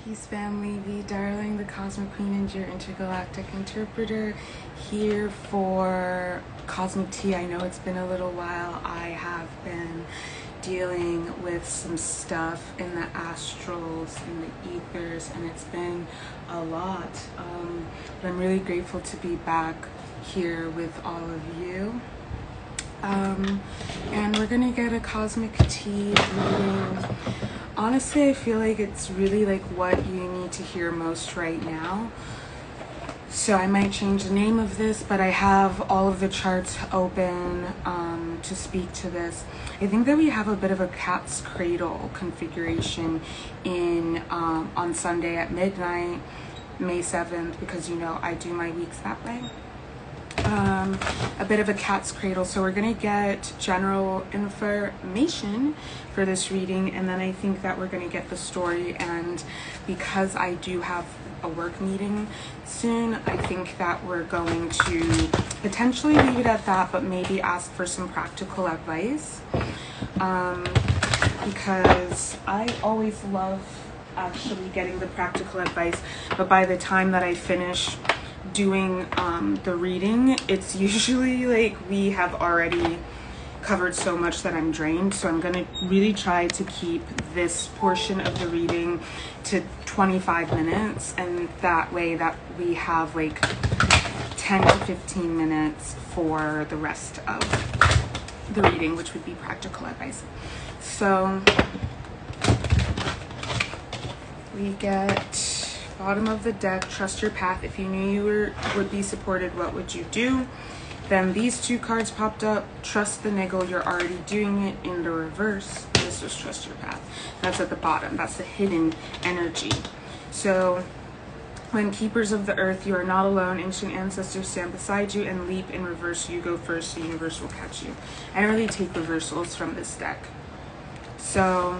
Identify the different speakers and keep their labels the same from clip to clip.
Speaker 1: Peace family, Vie Darling, the Cosmic Queen and your intergalactic interpreter, here for Cosmic Tea. I know it's been a little while. I have been dealing with some stuff in the astrals, in the ethers, and it's been a lot. But I'm really grateful to be back here with all of you. And we're gonna get a Cosmic Tea reading. Honestly, I feel like it's really like what you need to hear most right now. So I might change the name of this, but I have all of the charts open to speak to this. I think that we have a bit of a cat's cradle configuration in on Sunday at midnight, May 7th, because you know I do my weeks that way. A bit of a cat's cradle, so we're gonna get general information for this reading, and then I think that we're gonna get the story. And because I do have a work meeting soon, I think that we're going to potentially leave it at that, but maybe ask for some practical advice, because I always love actually getting the practical advice, but by the time that I finish doing the reading, it's usually like we have already covered so much that I'm drained. So I'm gonna really try to keep this portion of the reading to 25 minutes, and that way that we have like 10 to 15 minutes for the rest of the reading, which would be practical advice. So we get bottom of the deck, trust your path. If you knew you would be supported, what would you do? Then these two cards popped up. Trust the niggle, you're already doing it, in the reverse. This was trust your path. That's at the bottom. That's the hidden energy. So when keepers of the earth, you are not alone. Ancient ancestors stand beside you, and leap in reverse. You go first, the universe will catch you. I don't really take reversals from this deck. So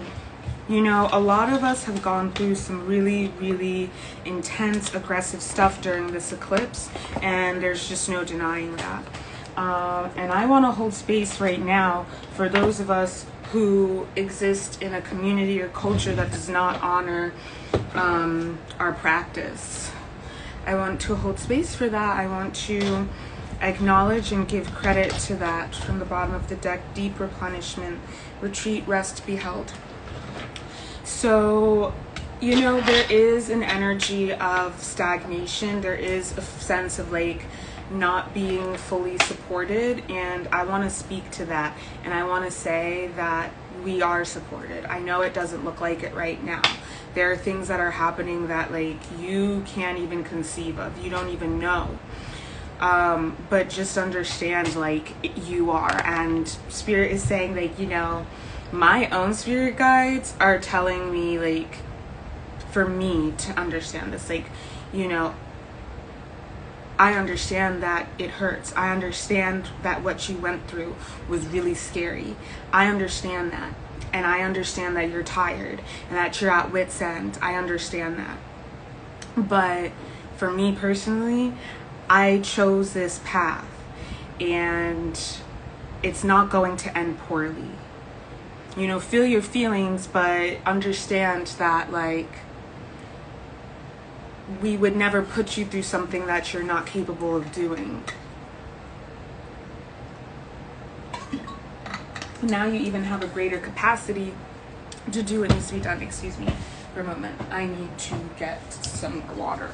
Speaker 1: you know, a lot of us have gone through some really, really intense, aggressive stuff during this eclipse, and there's just no denying that. And I want to hold space right now for those of us who exist in a community or culture that does not honor our practice. I want to hold space for that. I want to acknowledge and give credit to that. From the bottom of the deck, deep replenishment, retreat, rest, be held. So, you know, there is an energy of stagnation. There is a sense of like not being fully supported, and I want to speak to that, and I want to say that we are supported. I know it doesn't look like it right now. There are things that are happening that like you can't even conceive of. You don't even know. But just understand like you are, and Spirit is saying like, you know, my own spirit guides are telling me like for me to understand this, like, you know, I understand that it hurts. I understand that what you went through was really scary. I understand that, and I understand that you're tired and that you're at wit's end. I understand that. But for me personally, I chose this path, and it's not going to end poorly. You know, feel your feelings, but understand that like we would never put you through something that you're not capable of doing. Now you even have a greater capacity to do what needs to be done. Excuse me for a moment. I need to get some water.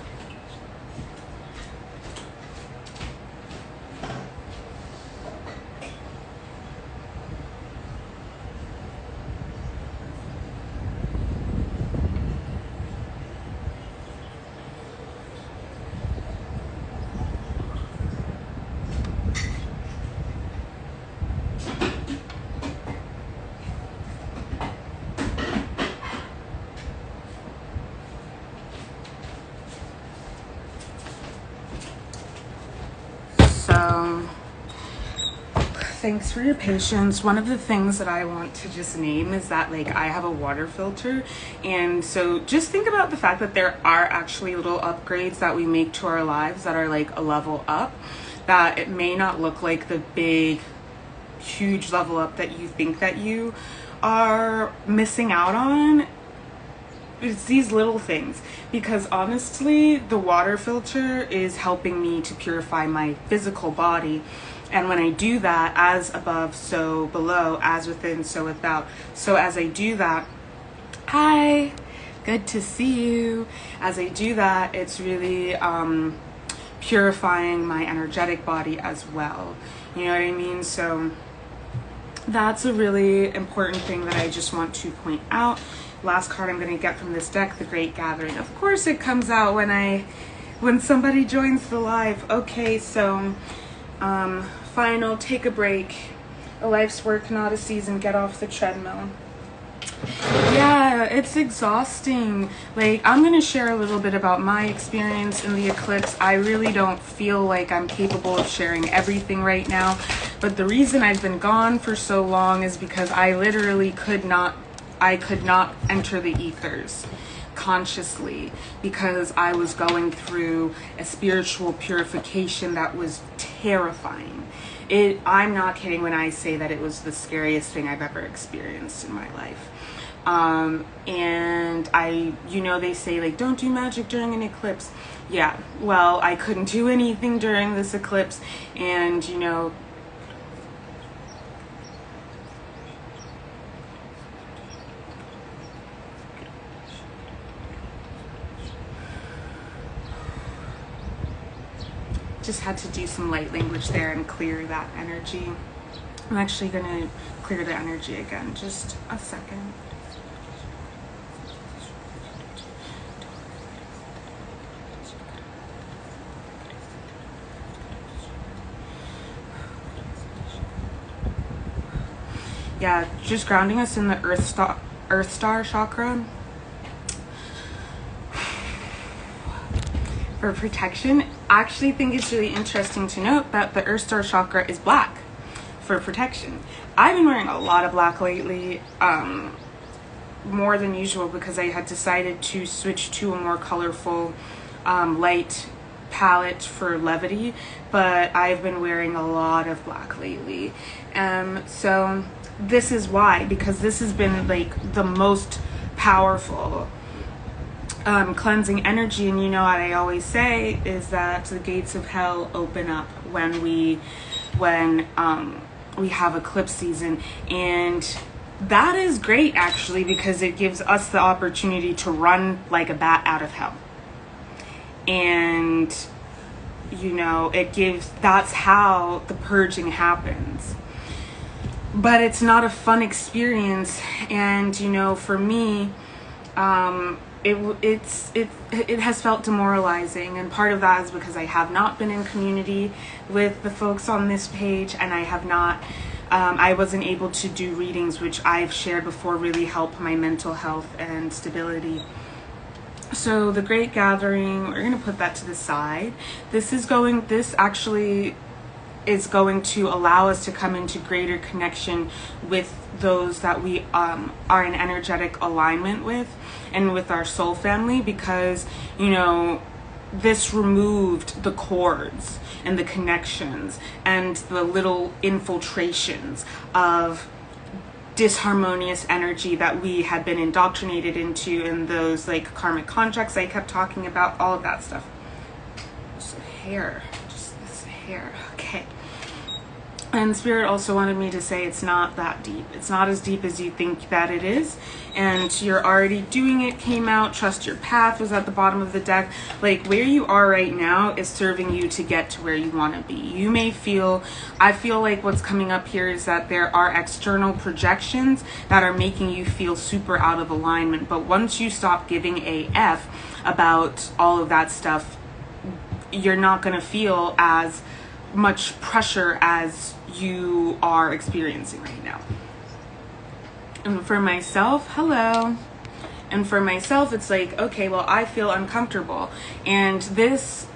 Speaker 1: Thanks for your patience. One of the things that I want to just name is that like I have a water filter, and so just think about the fact that there are actually little upgrades that we make to our lives that are like a level up, that it may not look like the big huge level up that you think that you are missing out on. it's these little things, because honestly the water filter is helping me to purify my physical body. And when I do that, as above so below, as within so without, so as I do that, hi, good to see you, as I do that, it's really purifying my energetic body as well, you know what I mean? So that's a really important thing that I just want to point out. Last card I'm going to get from this deck, the Great Gathering. Of course it comes out when somebody joins the live. Okay, so final, take a break. A life's work, not a season. Get off the treadmill. Yeah, it's exhausting. Like, I'm going to share a little bit about my experience in the eclipse. I really don't feel like I'm capable of sharing everything right now. But the reason I've been gone for so long is because I literally could not enter the ethers consciously, because I was going through a spiritual purification that was terrifying. I'm not kidding when I say that it was the scariest thing I've ever experienced in my life. And they say, like, don't do magic during an eclipse. Yeah, well, I couldn't do anything during this eclipse, and just had to do some light language there and clear that energy. I'm actually gonna clear the energy again, just a second. Yeah, just grounding us in the earth star chakra. For protection, I actually think it's really interesting to note that the earth star chakra is black for protection. I've been wearing a lot of black lately, more than usual, because I had decided to switch to a more colorful light palette for levity, but I've been wearing a lot of black lately. So this is why, because this has been like the most powerful cleansing energy. And what I always say is that the gates of hell open up when we have eclipse season, and that is great actually, because it gives us the opportunity to run like a bat out of hell. And that's how the purging happens. But it's not a fun experience, and for me, it has felt demoralizing, and part of that is because I have not been in community with the folks on this page, and I wasn't able to do readings, which I've shared before really help my mental health and stability. So the Great Gathering, we're going to put that to the side. This actually is going to allow us to come into greater connection with those that we are in energetic alignment with, and with our soul family, because this removed the cords and the connections and the little infiltrations of disharmonious energy that we had been indoctrinated into, in those like karmic contracts I kept talking about, all of that stuff. Just this hair, okay. And Spirit also wanted me to say it's not that deep. It's not as deep as you think that it is. And you're already doing it, came out. Trust your path was at the bottom of the deck. Like, where you are right now is serving you to get to where you want to be. I feel like what's coming up here is that there are external projections that are making you feel super out of alignment. But once you stop giving a F about all of that stuff, you're not going to feel as much pressure as you are experiencing right now. And for myself, hello. And for myself, it's like, okay, well, I feel uncomfortable. And this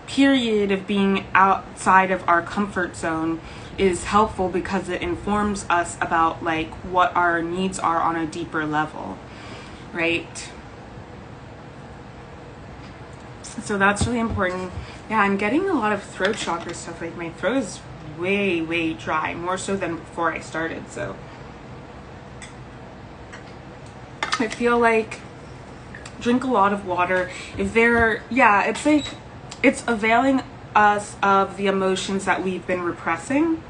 Speaker 1: period of being outside of our comfort zone is helpful because it informs us about like what our needs are on a deeper level, right? So that's really important. Yeah, I'm getting a lot of throat chakra stuff. Like, my throat is way, way dry, more so than before I started. So I feel like drink a lot of water. If they're, yeah, it's like, it's availing us of the emotions that we've been repressing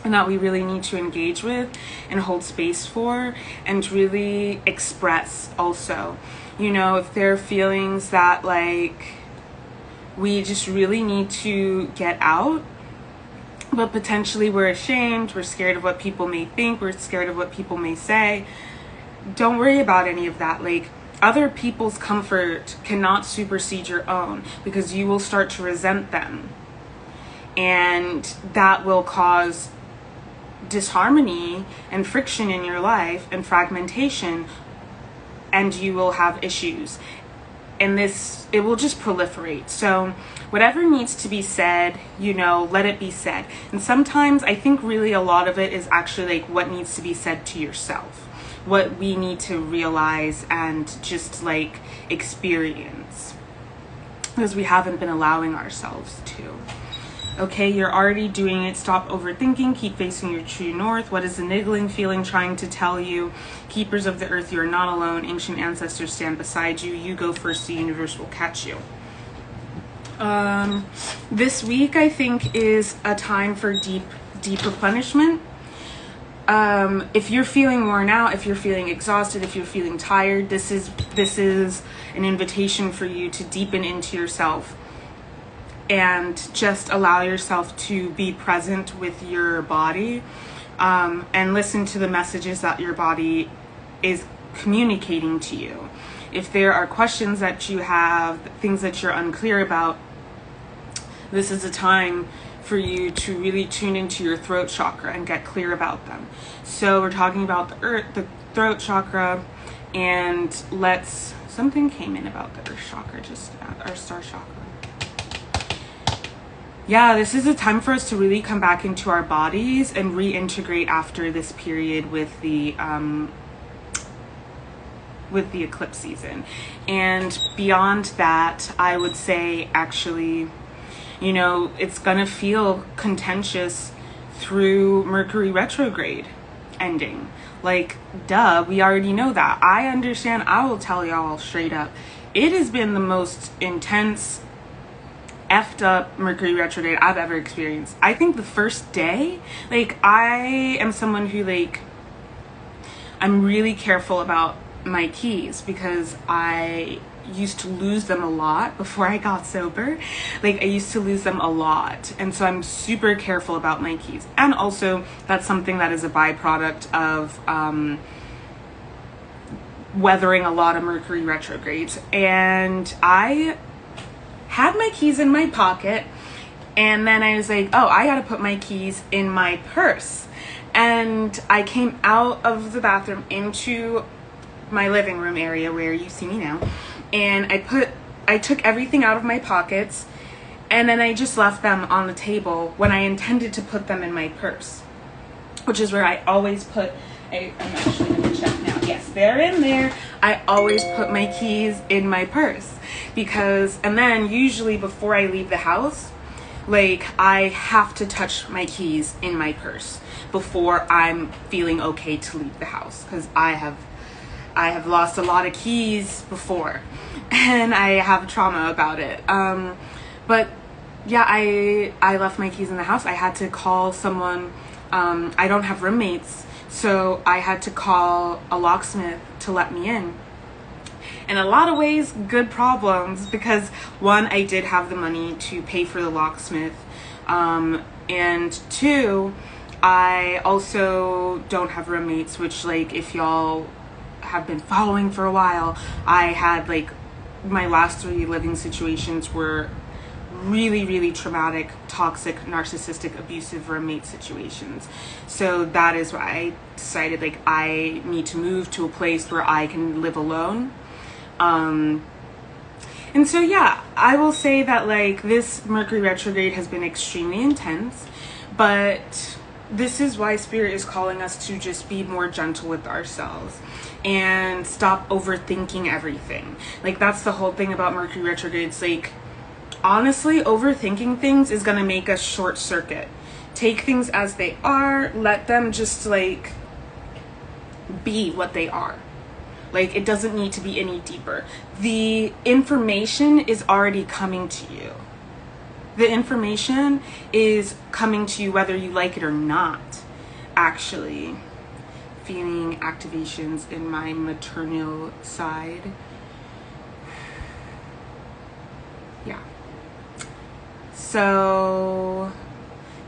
Speaker 1: and that we really need to engage with and hold space for and really express also. You know, if there are feelings that like we just really need to get out, but potentially we're ashamed, we're scared of what people may think, we're scared of what people may say, don't worry about any of that. Like, other people's comfort cannot supersede your own, because you will start to resent them, and that will cause disharmony and friction in your life and fragmentation, and you will have issues, and this, it will just proliferate. So whatever needs to be said, you know, let it be said. And sometimes I think really a lot of it is actually like what needs to be said to yourself, what we need to realize and just like experience, because we haven't been allowing ourselves to. Okay, you're already doing it. Stop overthinking. Keep facing your true north. What is the niggling feeling trying to tell you? Keepers of the earth, you are not alone. Ancient ancestors stand beside you. You go first, the universe will catch you. This week, I think, is a time for deep replenishment. If you're feeling worn out, if you're feeling exhausted, if you're feeling tired, this is an invitation for you to deepen into yourself and just allow yourself to be present with your body, and listen to the messages that your body is communicating to you. If there are questions that you have, things that you're unclear about, this is a time for you to really tune into your throat chakra and get clear about them. So we're talking about the throat chakra, and something came in about the earth chakra, just our star chakra. Yeah, this is a time for us to really come back into our bodies and reintegrate after this period with the eclipse season. And beyond that, I would say actually, you know, it's gonna feel contentious through Mercury retrograde ending. Like, duh, we already know that. I understand. I will tell y'all straight up, it has been the most intense effed up Mercury retrograde I've ever experienced. I think the first day, like, I am someone who, like, I'm really careful about my keys because I used to lose them a lot before I got sober. Like, I used to lose them a lot, and so I'm super careful about my keys. And also, that's something that is a byproduct of weathering a lot of Mercury retrogrades. And I had my keys in my pocket, and then I was like, oh, I gotta put my keys in my purse. And I came out of the bathroom into my living room area where you see me now, and I took everything out of my pockets, and then I just left them on the table when I intended to put them in my purse, which is where I always put, I'm actually going to check now. Yes, they're in there. I always put my keys in my purse because, and then usually before I leave the house, like, I have to touch my keys in my purse before I'm feeling okay to leave the house, because I have lost a lot of keys before and I have trauma about it. But yeah, I left my keys in the house. I had to call someone. I don't have roommates, so I had to call a locksmith to let me in. In a lot of ways, good problems, because one, I did have the money to pay for the locksmith, and two, I also don't have roommates, which, like, if y'all have been following for a while, I had, like, my last 3 living situations were really, really traumatic, toxic, narcissistic, abusive roommate situations. So that is why I decided, like, I need to move to a place where I can live alone. And so, yeah, I will say that, like, this Mercury retrograde has been extremely intense, but this is why Spirit is calling us to just be more gentle with ourselves and stop overthinking everything. Like, that's the whole thing about Mercury retrogrades. Like, honestly, overthinking things is gonna make us short circuit. Take things as they are, let them just, like, be what they are. Like, it doesn't need to be any deeper. The information is already coming to you. The information is coming to you whether you like it or not, actually. Feeling activations in my maternal side. Yeah. So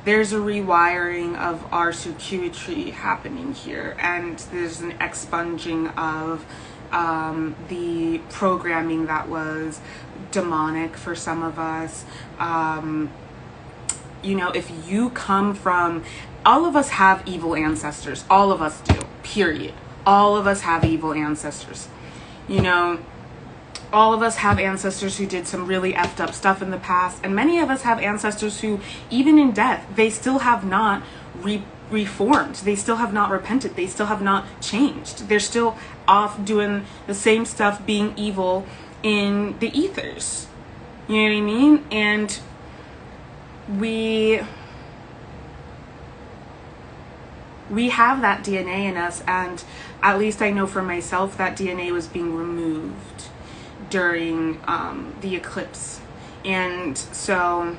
Speaker 1: there's a rewiring of 𝗪 circuitry happening here, and there's an expunging of the programming that was demonic for some of us. You know, if you come from, all of us have evil ancestors. All of us do, period. All of us have evil ancestors. You know, all of us have ancestors who did some really effed up stuff in the past. And many of us have ancestors who, even in death, they still have not reformed. They still have not repented. They still have not changed. They're still off doing the same stuff, being evil in the ethers. You know what I mean? And we have that DNA in us, and at least I know for myself that DNA was being removed during the eclipse. And so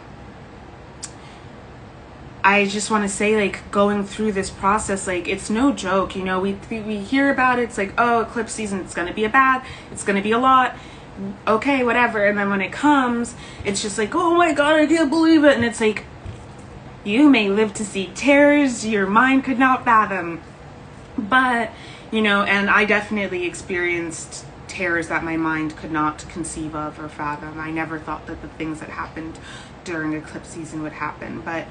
Speaker 1: I just want to say, like, going through this process, like, it's no joke. You know, we hear about it, it's like, oh, eclipse season, it's going to be it's going to be a lot, okay, whatever. And then when it comes, it's just like, oh my god, I can't believe it. And it's like, you may live to see terrors your mind could not fathom. But, you know, and I definitely experienced terrors that my mind could not conceive of or fathom. I never thought that the things that happened during eclipse season would happen. But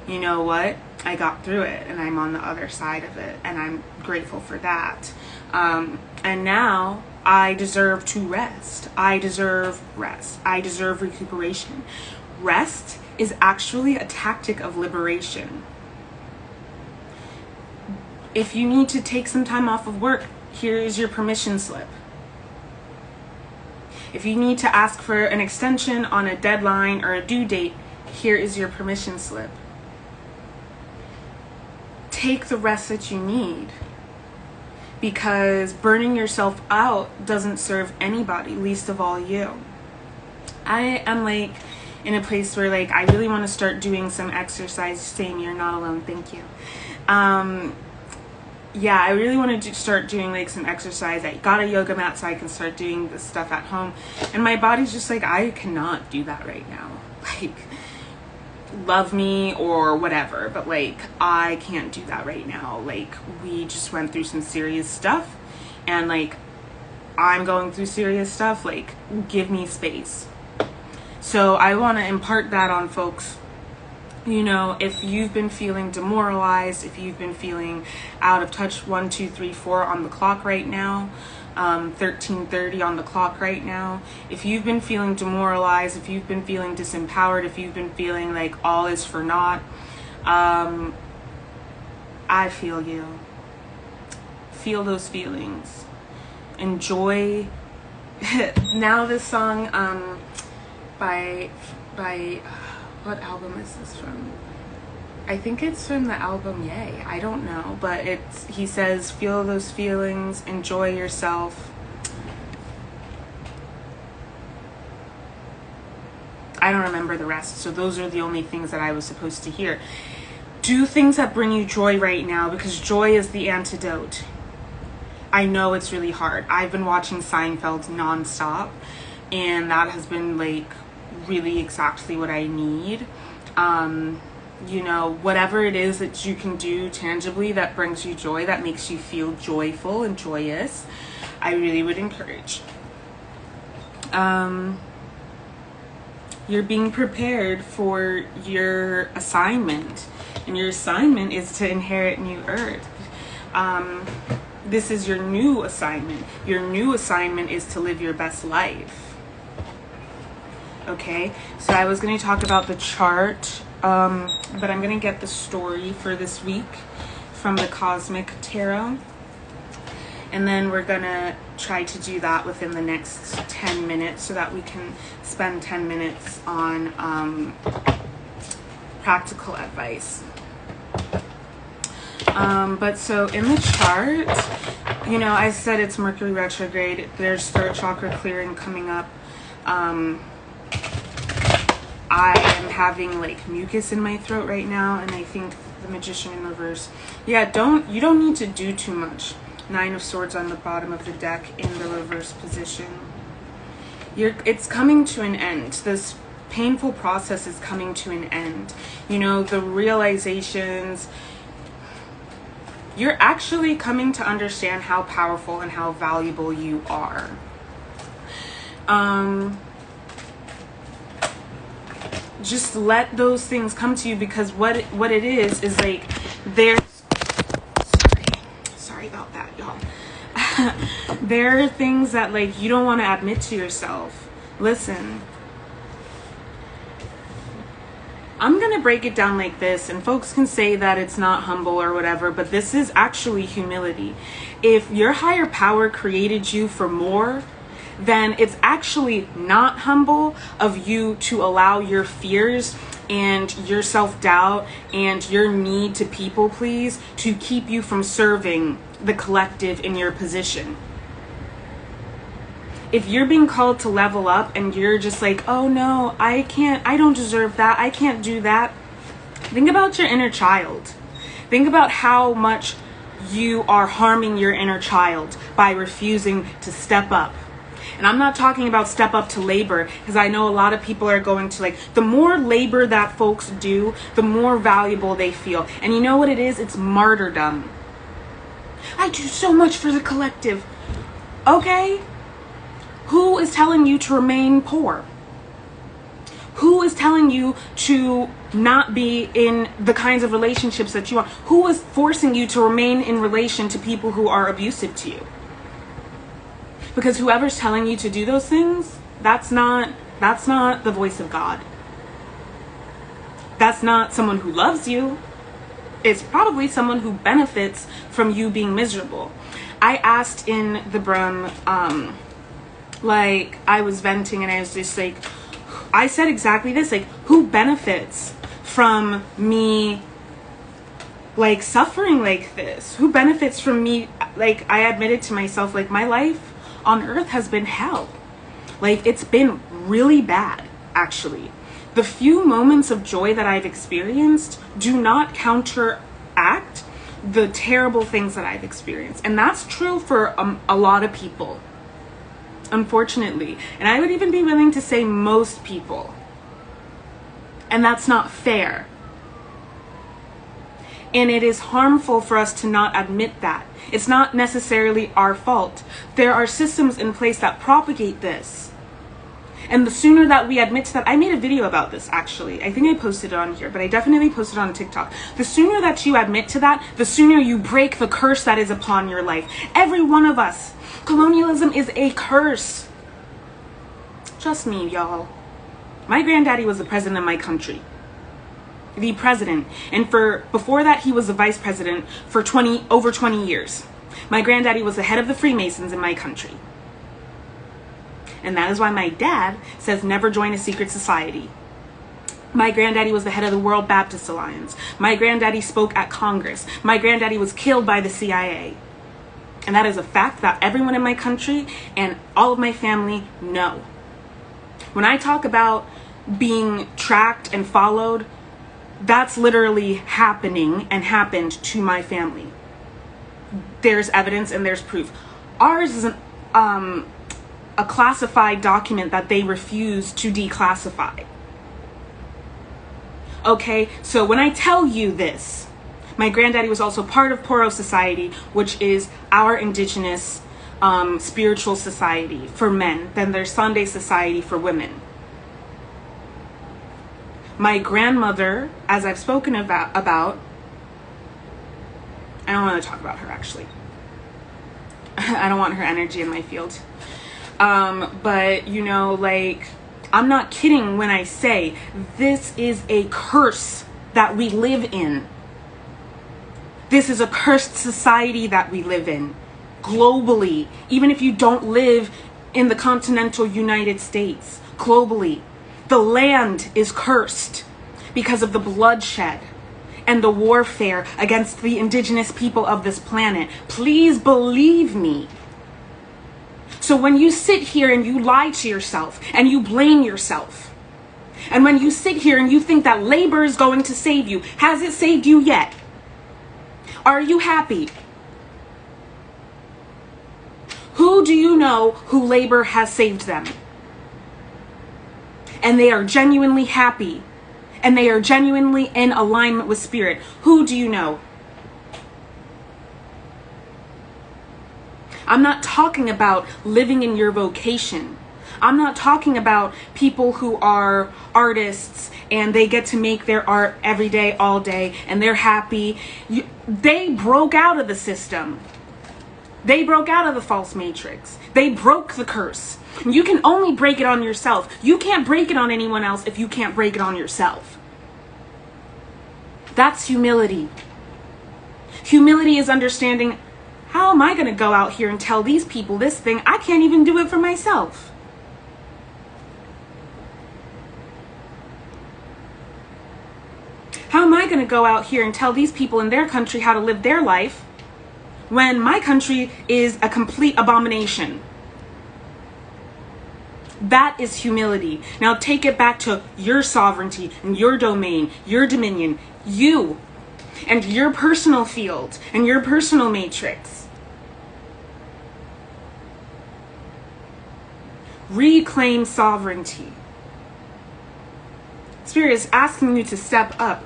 Speaker 1: you know what? I got through it, and I'm on the other side of it, and I'm grateful for that. And now I deserve to rest. I deserve rest. I deserve recuperation. Rest is actually a tactic of liberation. If you need to take some time off of work, here is your permission slip. If you need to ask for an extension on a deadline or a due date, here is your permission slip. Take the rest that you need, because burning yourself out doesn't serve anybody, least of all you. I am like in a place where, like, I really want to start doing some exercise. Saying you're not alone, thank you. Yeah, I really want to start doing like some exercise. I got a yoga mat so I can start doing this stuff at home, and my body's just like, I cannot do that right now. Like, love me or whatever, but like, I can't do that right now. Like, we just went through some serious stuff, and like, I'm going through serious stuff. Like, give me space. So I want to impart that on folks. You know, if you've been feeling demoralized, if you've been feeling out of touch, 1, 2, 3, 4 on the clock right now, 13:30 on the clock right now. If you've been feeling demoralized, if you've been feeling disempowered, if you've been feeling like all is for naught, I feel you. Feel those feelings. Enjoy. Now this song by what album is this from? I think it's from the album Yay. I don't know, but he says, feel those feelings, enjoy yourself. I don't remember the rest, so those are the only things that I was supposed to hear. Do things that bring you joy right now, because joy is the antidote. I know it's really hard. I've been watching Seinfeld nonstop, and that has been like really exactly what I need. You know, whatever it is that you can do tangibly that brings you joy, that makes you feel joyful and joyous, I really would encourage. You're being prepared for your assignment, and your assignment is to inherit new earth. This is your new assignment. Your new assignment is to live your best life. Okay, so I was going to talk about the chart, but I'm going to get the story for this week from the Cosmic Tarot, and then we're going to try to do that within the next 10 minutes so that we can spend 10 minutes on practical advice. But so in the chart, you know, I said it's Mercury retrograde. There's third chakra clearing coming up. I am having like mucus in my throat right now, and I think the Magician in reverse. Yeah, you don't need to do too much. 9 of Swords on the bottom of the deck in the reverse position. It's coming to an end. This painful process is coming to an end. You know, the realizations, you're actually coming to understand how powerful and how valuable you are. Just let those things come to you, because what it is like there's sorry about that, y'all. There are things that like you don't want to admit to yourself. Listen, I'm gonna break it down like this, and folks can say that it's not humble or whatever, but this is actually humility. If your higher power created you for more, then it's actually not humble of you to allow your fears and your self-doubt and your need to people please to keep you from serving the collective in your position. If you're being called to level up and you're just like, oh no, I don't deserve that, I can't do that. Think about your inner child. Think about how much you are harming your inner child by refusing to step up. And I'm not talking about step up to labor, because I know a lot of people are going to like, the more labor that folks do, the more valuable they feel. And you know what it is? It's martyrdom. I do so much for the collective. Okay? Who is telling you to remain poor? Who is telling you to not be in the kinds of relationships that you want? Who is forcing you to remain in relation to people who are abusive to you? Because whoever's telling you to do those things, that's not the voice of God. That's not someone who loves you. It's probably someone who benefits from you being miserable. I asked in the Brum, like I was venting and I was just like, I said exactly this, like, who benefits from me like suffering like this? Who benefits from me? Like, I admitted to myself, like, my life on earth has been hell. Like, it's been really bad, actually. The few moments of joy that I've experienced do not counteract the terrible things that I've experienced. And that's true for a lot of people, unfortunately. And I would even be willing to say most people. And that's not fair. And it is harmful for us to not admit that. It's not necessarily our fault. There are systems in place that propagate this. And the sooner that we admit to that, I made a video about this actually. I think I posted it on here, but I definitely posted it on TikTok. The sooner that you admit to that, the sooner you break the curse that is upon your life. Every one of us. Colonialism is a curse. Trust me, y'all. My granddaddy was the president of my country. The president. And before that, he was the vice president for over 20 years. My granddaddy was the head of the Freemasons in my country. And that is why my dad says never join a secret society. My granddaddy was the head of the World Baptist Alliance. My granddaddy spoke at Congress. My granddaddy was killed by the CIA. And that is a fact that everyone in my country and all of my family know. When I talk about being tracked and followed, that's literally happening and happened to my family. There's evidence and there's proof. Ours is a classified document that they refuse to declassify. Okay, so when I tell you this, my granddaddy was also part of 𝗺RO Society, which is our indigenous spiritual society for men. Then there's Sunday Society for women. My grandmother, as I've spoken about, I don't want to talk about her actually. I don't want her energy in my field. But you know, like, I'm not kidding when I say this is a curse that we live in. This is a cursed society that we live in globally, even if you don't live in the continental United States. Globally, the land is cursed because of the bloodshed and the warfare against the indigenous people of this planet. Please believe me. So when you sit here and you lie to yourself and you blame yourself, and when you sit here and you think that labor is going to save you, has it saved you yet? Are you happy? Who do you know who labor has saved them? And they are genuinely happy, and they are genuinely in alignment with spirit. Who do you know? I'm not talking about living in your vocation. I'm not talking about people who are artists and they get to make their art every day, all day, and they're happy. They broke out of the system. They broke out of the false matrix. They broke the curse. You can only break it on yourself. You can't break it on anyone else if you can't break it on yourself. That's humility. Humility is understanding, how am I going to go out here and tell these people this thing? I can't even do it for myself. How am I going to go out here and tell these people in their country how to live their life when my country is a complete abomination? That is humility. Now take it back to your sovereignty and your domain, your dominion, you and your personal field and your personal matrix. Reclaim sovereignty. Spirit is asking you to step up.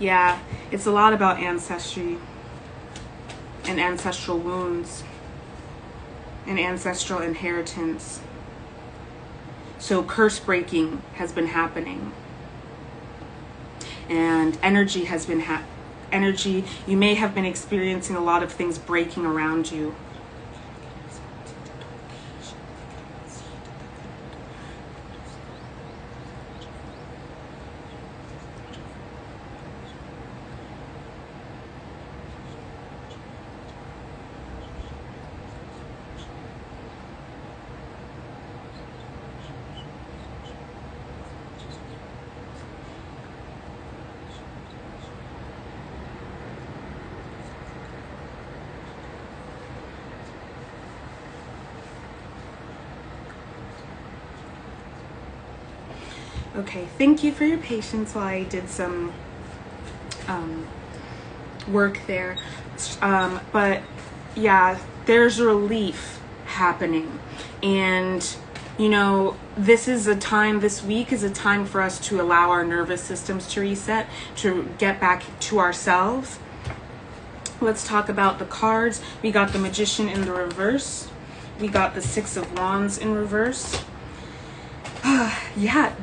Speaker 1: Yeah, it's a lot about ancestry and ancestral wounds and ancestral inheritance. So curse breaking has been happening. And energy has been you may have been experiencing a lot of things breaking around you. Okay, thank you for your patience while I did some work there. But yeah, there's relief happening. And, you know, this week is a time for us to allow our nervous systems to reset, to get back to ourselves. Let's talk about the cards. We got the Magician in the reverse. We got the Six of Wands in reverse. Yeah.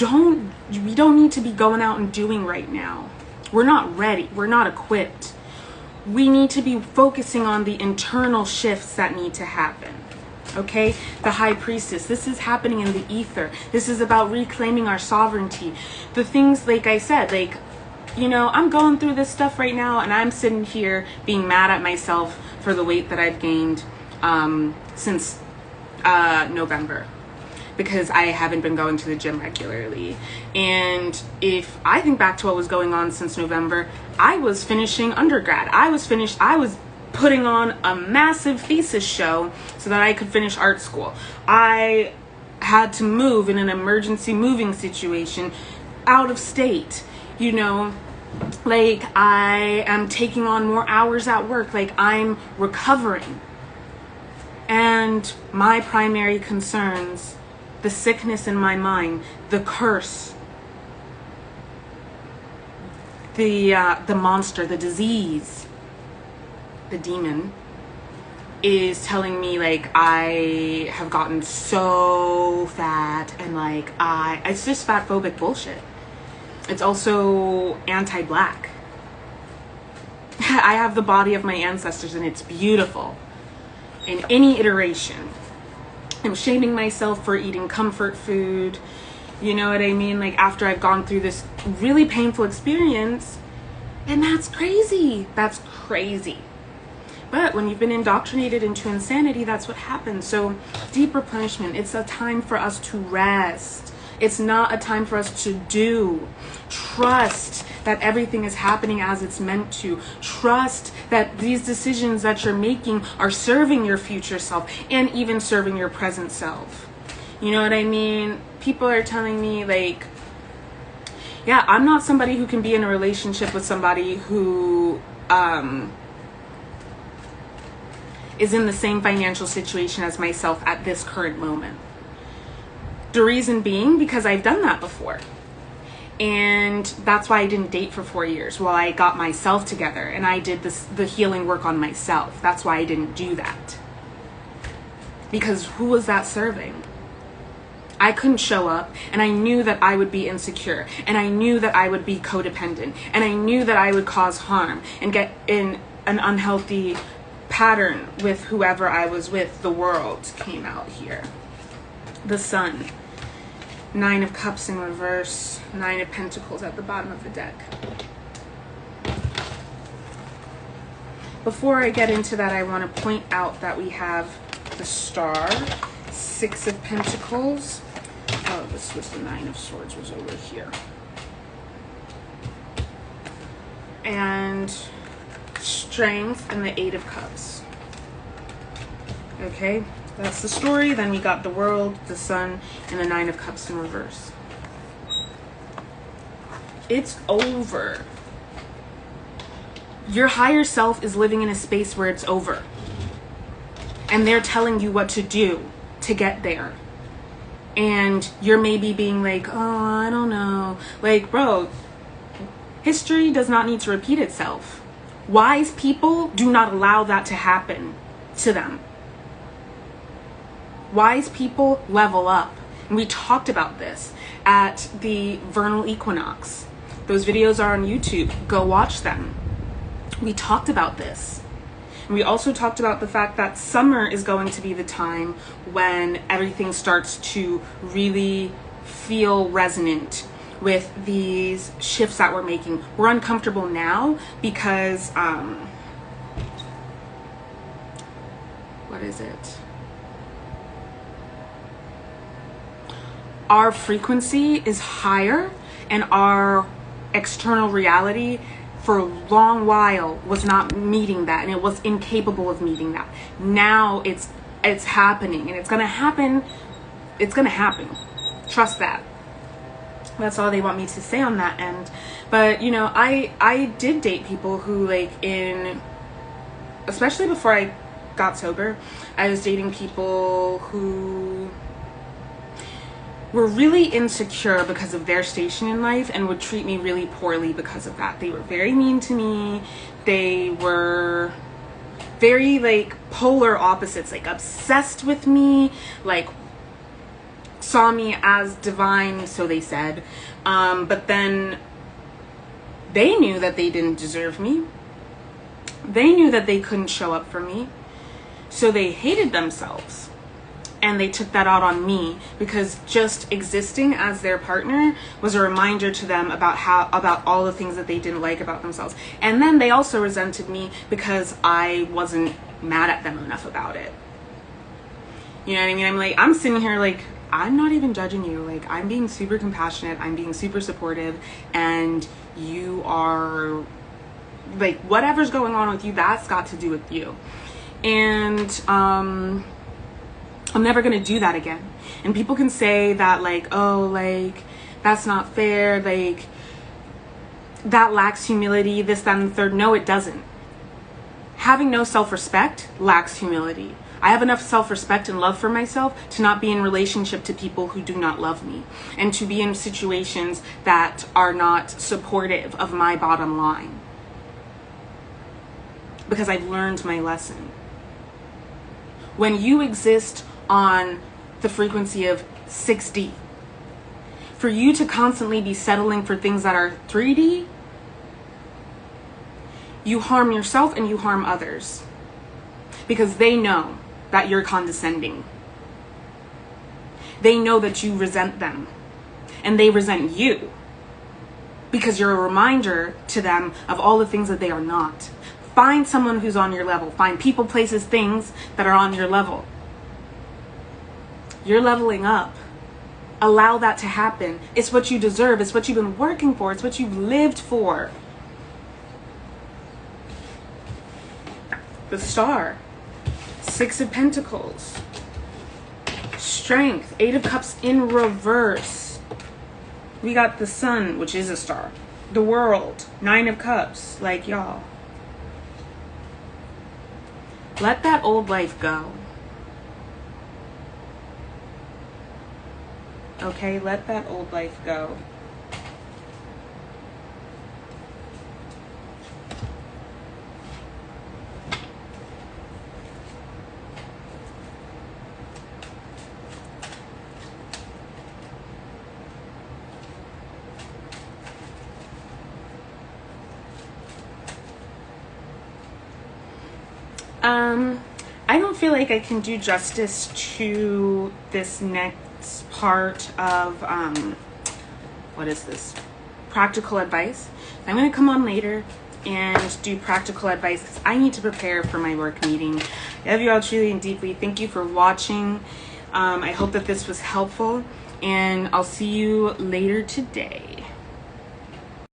Speaker 1: We don't need to be going out and doing right now. We're not ready. We're not equipped. We need to be focusing on the internal shifts that need to happen. Okay? The High Priestess. This is happening in the ether. This is about reclaiming our sovereignty. The things, like I said, like, you know, I'm going through this stuff right now and I'm sitting here being mad at myself for the weight that I've gained since November. Because I haven't been going to the gym regularly. And if I think back to what was going on since November, I was finishing undergrad. I was putting on a massive thesis show so that I could finish art school. I had to move in an emergency moving situation out of state. You know, like I am taking on more hours at work. Like I'm recovering. And my primary concerns, the sickness in my mind, the curse, the monster, the disease, the demon, is telling me like I have gotten so fat and like it's just fat phobic bullshit. It's also anti-black. I have the body of my ancestors, and it's beautiful in any iteration. I'm shaming myself for eating comfort food. You know what I mean? Like, after I've gone through this really painful experience, and that's crazy. That's crazy. But when you've been indoctrinated into insanity, that's what happens. So deep replenishment, it's a time for us to rest. It's not a time for us to do. Trust that everything is happening as it's meant to. Trust that these decisions that you're making are serving your future self and even serving your present self. You know what I mean? People are telling me, like, yeah, I'm not somebody who can be in a relationship with somebody who is in the same financial situation as myself at this current moment. The reason being, because I've done that before. And that's why I didn't date for 4 years while I got myself together and I did the healing work on myself. That's why I didn't do that. Because who was that serving? I couldn't show up, and I knew that I would be insecure, and I knew that I would be codependent, and I knew that I would cause harm and get in an unhealthy pattern with whoever I was with. The world came out here. The sun. 9 of Cups in reverse. 9 of Pentacles at the bottom of the deck. Before I get into that, I want to point out that we have the Star. 6 of Pentacles. Oh, this was the 9 of Swords was over here. And Strength and the 8 of Cups. Okay, that's the story. Then we got the World, the Sun, and the 9 of Cups in reverse. It's over. Your higher self is living in a space where it's over. And they're telling you what to do to get there. And you're maybe being like, oh, I don't know. Like, bro, history does not need to repeat itself. Wise people do not allow that to happen to them. Wise people level up. And we talked about this at the vernal equinox. Those videos are on YouTube. Go watch them. We talked about this. And we also talked about the fact that summer is going to be the time when everything starts to really feel resonant with these shifts that we're making. We're uncomfortable now because, what is it? Our frequency is higher, and our external reality for a long while was not meeting that, and it was incapable of meeting that. Now it's happening, and it's gonna happen. It's gonna happen. Trust that. That's all they want me to say on that end. But you know, I did date people who, like, especially before I got sober, I was dating people who were really insecure because of their station in life and would treat me really poorly because of that. They were very mean to me. They were very, like, polar opposites, like obsessed with me, like saw me as divine, so they said. But then they knew that they didn't deserve me. They knew that they couldn't show up for me. So they hated themselves. And they took that out on me, because just existing as their partner was a reminder to them about all the things that they didn't like about themselves. And then they also resented me because I wasn't mad at them enough about it. You know what I mean? I'm sitting here like, I'm not even judging you. Like, I'm being super compassionate. I'm being super supportive. And you are, like, whatever's going on with you, that's got to do with you. And, I'm never going to do that again. And people can say that, like, oh, like, that's not fair, like, that lacks humility, this, that, and the third. No, it doesn't. Having no self-respect lacks humility. I have enough self-respect and love for myself to not be in relationship to people who do not love me, and to be in situations that are not supportive of my bottom line. Because I've learned my lesson. When you exist on the frequency of 6D, for you to constantly be settling for things that are 3D you harm yourself and you harm others, because they know that you're condescending. They know that you resent them, and they resent you because you're a reminder to them of all the things that they are not. Find someone who's on your level. Find people, places, things that are on your level. You're leveling up. Allow that to happen. It's what you deserve. It's what you've been working for. It's what you've lived for. The Star, Six of Pentacles, Strength, Eight of Cups in reverse. We got the Sun, which is a star. The World, Nine of Cups. Like, y'all, let that old life go. Okay, let that old life go. I don't feel like I can do justice to this next part of, what is this? Practical advice. I'm going to come on later and do practical advice because I need to prepare for my work meeting. I love you all truly and deeply. Thank you for watching. I hope that this was helpful, and I'll see you later today.